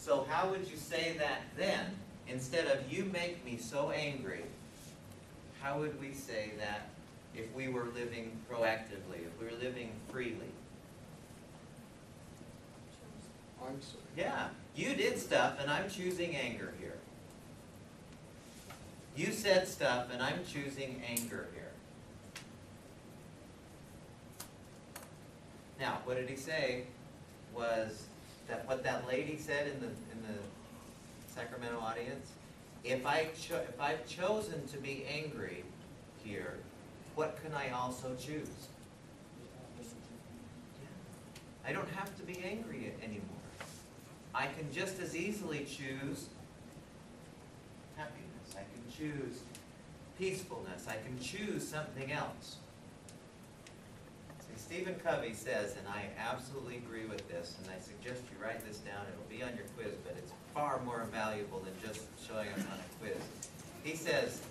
So how would you say that then? Instead of you make me so angry, how would we say that if we were living proactively, if we were living freely? I'm sorry. Yeah, you did stuff and I'm choosing anger here. You said stuff and I'm choosing anger here. Now, what did he say was that what that lady said in the Sacramento audience? If I've chosen to be angry here, what can I also choose? I don't have to be angry anymore. I can just as easily choose happiness. I can choose peacefulness. I can choose something else. See, Stephen Covey says, and I absolutely agree with this, and I suggest you write this down. It'll be on your quiz, but it's far more valuable than just showing us on a quiz. He says,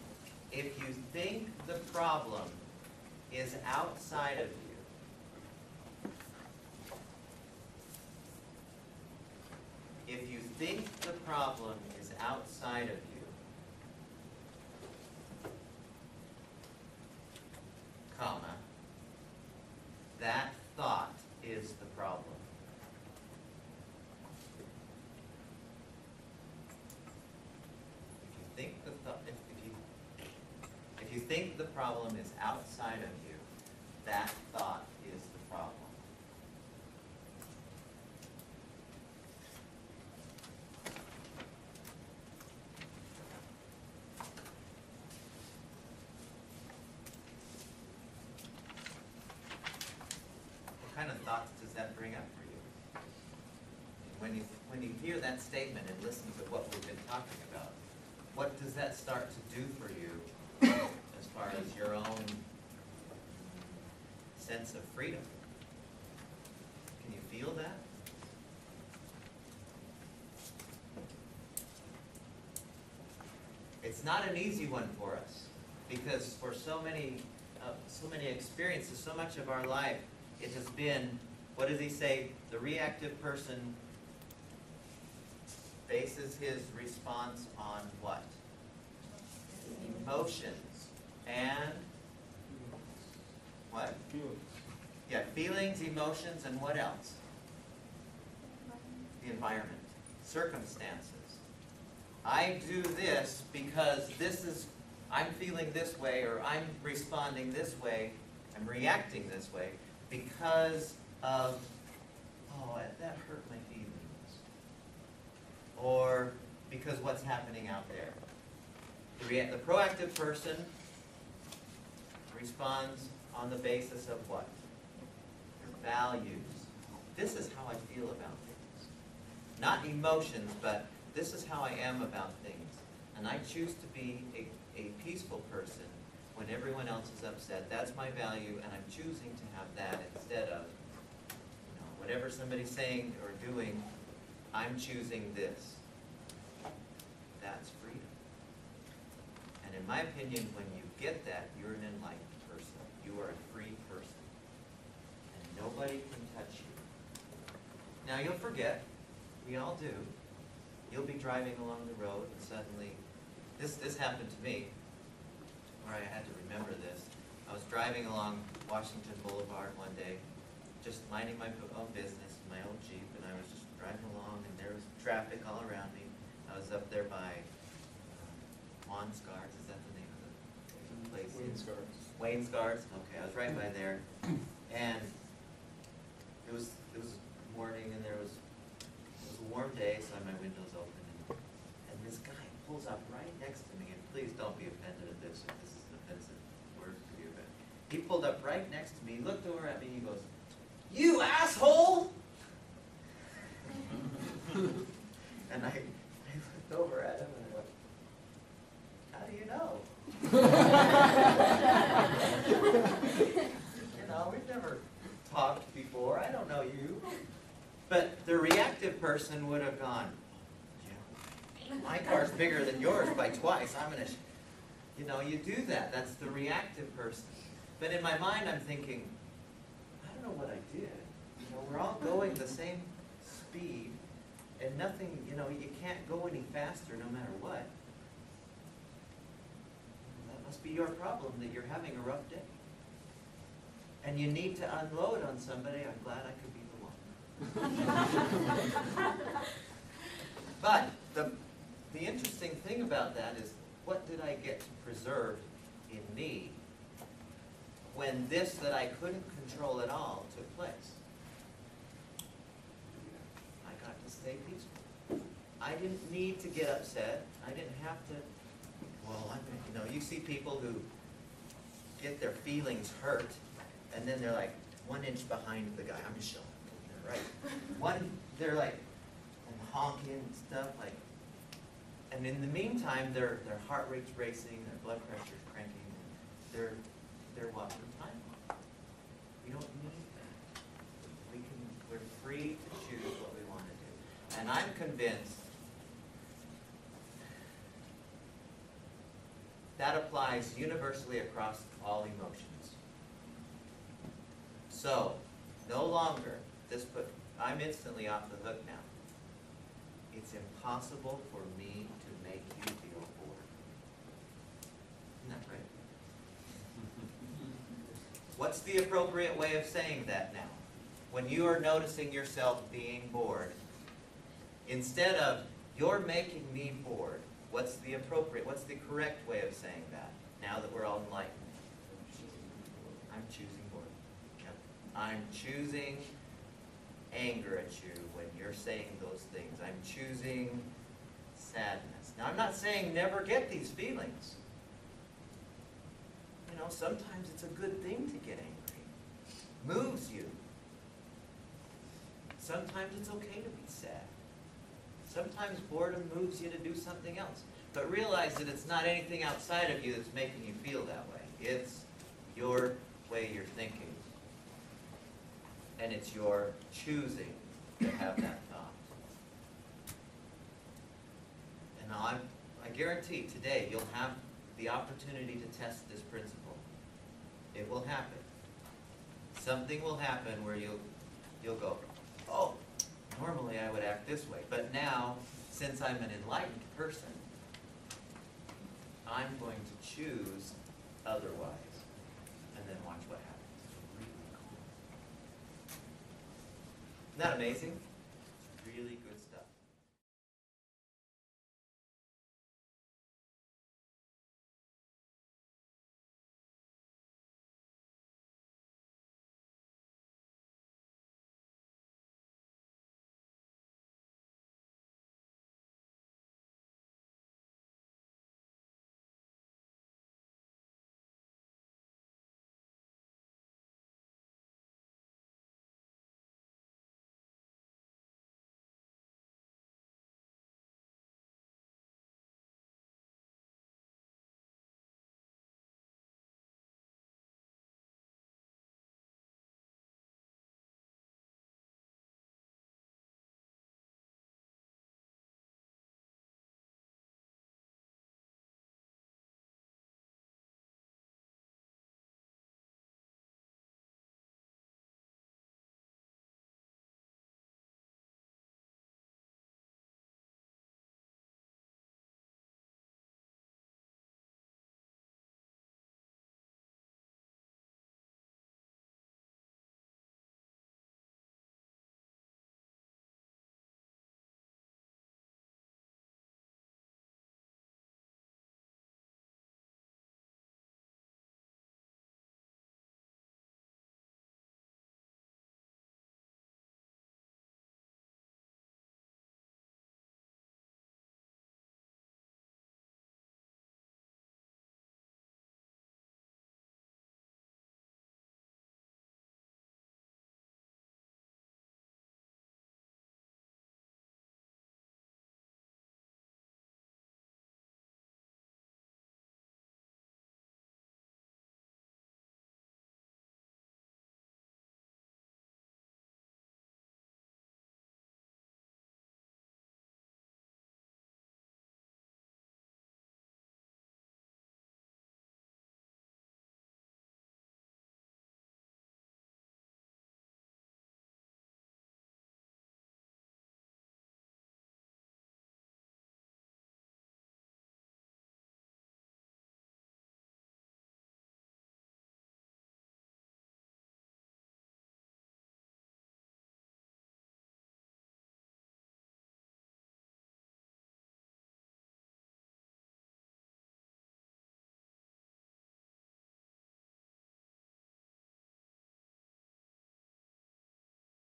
if you think the problem is outside of you, if you think the problem is outside of you, comma, that thought is the problem. If you think the problem is outside of you, that thought is the problem. What kind of thoughts does that bring up for you? When you hear that statement and listen to what we've been talking about, what does that start to do for you as far as your own sense of freedom? Can you feel that? It's not an easy one for us because for so many experiences, so much of our life, it has been, what does he say? The reactive person bases his response on what? Emotions. And what? Feelings. Yeah, feelings, emotions, and what else? The environment. Circumstances. I do this because I'm feeling this way, or I'm responding this way, I'm reacting this way because of, oh, that hurt my feelings. Or because what's happening out there. The proactive person responds on the basis of what? Their values. This is how I feel about things. Not emotions, but this is how I am about things. And I choose to be a peaceful person when everyone else is upset. That's my value, and I'm choosing to have that instead of, whatever somebody's saying or doing, I'm choosing this. That's freedom. And in my opinion, when you get that, you're an enlightened person. You are a free person. And nobody can touch you. Now you'll forget. We all do. You'll be driving along the road and suddenly, this happened to me, where I had to remember this. I was driving along Washington Boulevard one day, just minding my own business in my own Jeep, and I was just driving along, and there was traffic all around me. I was up there by Wainscars, is that the name of the place? Wainscars. Wainscars, okay, I was right by there, and it was morning, and it was a warm day, so I had my windows open, and this guy pulls up right next to me, and please don't be offended at this, if this is an offensive word for you, but he pulled up right next to me, he looked over at me, he goes, "You asshole!" And I looked over at him and I went, "How do you know?" We've never talked before. I don't know you. But the reactive person would have gone, "Yeah, my car's bigger than yours by twice. I'm going to, you do that. That's the reactive person. But in my mind, I'm thinking, I don't know what I did. We're all going the same speed, and nothing, you can't go any faster no matter what. That must be your problem, that you're having a rough day. And you need to unload on somebody. I'm glad I could be the one. But the interesting thing about that is, what did I get to preserve in me when this that I couldn't control at all took place? I got to stay peaceful. I didn't need to get upset. I didn't have to, you see people who get their feelings hurt, and then they're like 1 inch behind the guy. I'm just showing, right? They're like honking and stuff, like, and in the meantime, their heart rate's racing, their blood pressure's cranking, and they're walking time off. We don't need that. We're free to choose what we want to do. And I'm convinced that applies universally across all emotions. So, no longer, I'm instantly off the hook now. It's impossible for me to make you feel bored. Isn't that right? What's the appropriate way of saying that now? When you are noticing yourself being bored, instead of, you're making me bored, what's the correct way of saying that, now that we're all enlightened? I'm choosing boredom. Yep. I'm choosing anger at you when you're saying those things. I'm choosing sadness. Now, I'm not saying never get these feelings. Sometimes it's a good thing to get angry. Moves you. Sometimes it's okay to be sad. Sometimes boredom moves you to do something else. But realize that it's not anything outside of you that's making you feel that way. It's your way you're thinking. And it's your choosing to have that thought. And I guarantee today you'll have the opportunity to test this principle. It will happen. Something will happen where you'll go, oh, normally I would act this way. But now, since I'm an enlightened person, I'm going to choose otherwise. And then watch what happens. Isn't that amazing? It's really good.